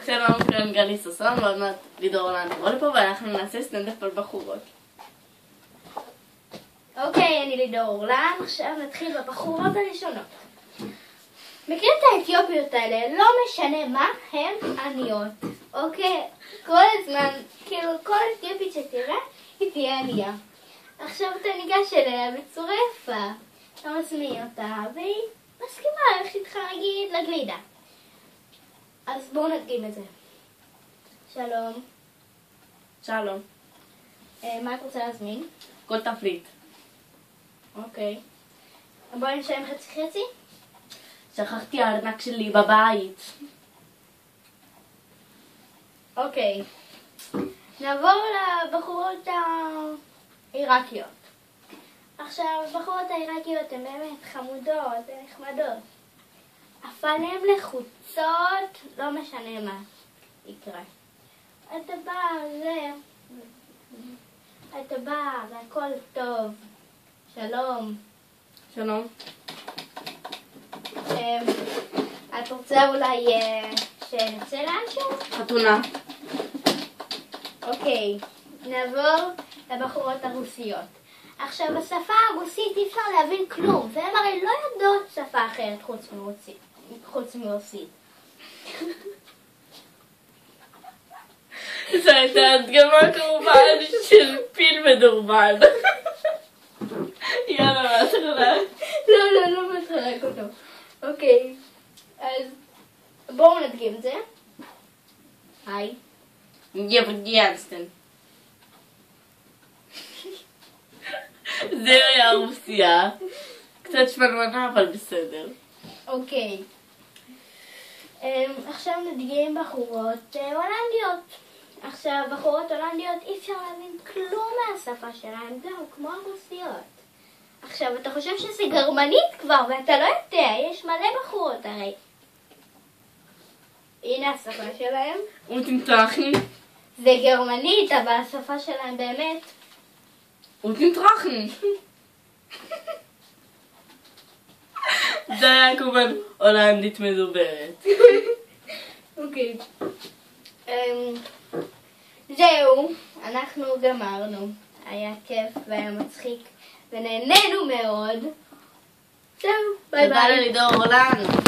שלום, כאן גלי ששון, ועוד מעט לידור הולנד תבוא לפה ואנחנו נעשה סטנדאפ על בחורות. אוקיי, אני לידור הולנד, עכשיו נתחיל בבחורות הראשונות. מכיר את האתיופיות האלה, לא משנה מה, הן עניות. אוקיי, כל הזמן, כאילו כל אתיופית שתראה, היא תהיה ענייה. עכשיו אתה ניגש אליה בצורה יפה, אתה מזמין אותה, והיא מסכימה ללכת איתך נגיד לגלידה. אז בואו נדגים את זה. שלום. שלום. מה את רוצה להזמין? כל תפריט. אוקיי. בואי נשלם חצי חצי? שכחתי הארנק שלי בבית. אוקיי. נעבור לבחורות העיראקיות. עכשיו, הבחורות העיראקיות הן באמת חמודות, הן נחמדות. אבל הן לחוצות, לא משנה מה יקרה. אתה בא, והכל טוב. שלום. שלום. את רוצה אולי שנצא לאנשהו? חתונה. אוקיי, נעבור לבחורות הרוסיות. עכשיו, בשפה הרוסית אי אפשר להבין כלום, והן הרי לא יודעות שפה אחרת חוץ מרוסית. זו הייתה הדגמה כמובן של פיל מדורבן. יאללה, מה תחלק? לא מתחלק אותו. אוקיי, אז בואו נדגים את זה. היי. יאנסטן. זה היה רוסיה. קצת שמנמנה אבל בסדר. אוקיי. עכשיו נדגים בחורות הולנדיות. עכשיו, בחורות הולנדיות אי אפשר להבין כלום מהשפה שלהן, זהו, כמו הרוסיות. עכשיו, אתה חושב שזה גרמנית כבר, ואתה לא יודע, יש מלא בחורות הרי. הנה השפה שלהם. ותמתחני. זה גרמנית, אבל השפה שלהם באמת. ותמתחני. זה היה כמובן הולנדית מדוברת. אוקיי. זהו, אנחנו גמרנו. היה כיף והיה מצחיק ונהנינו מאוד. זהו, ביי ביי. תודה ללידור הולנד.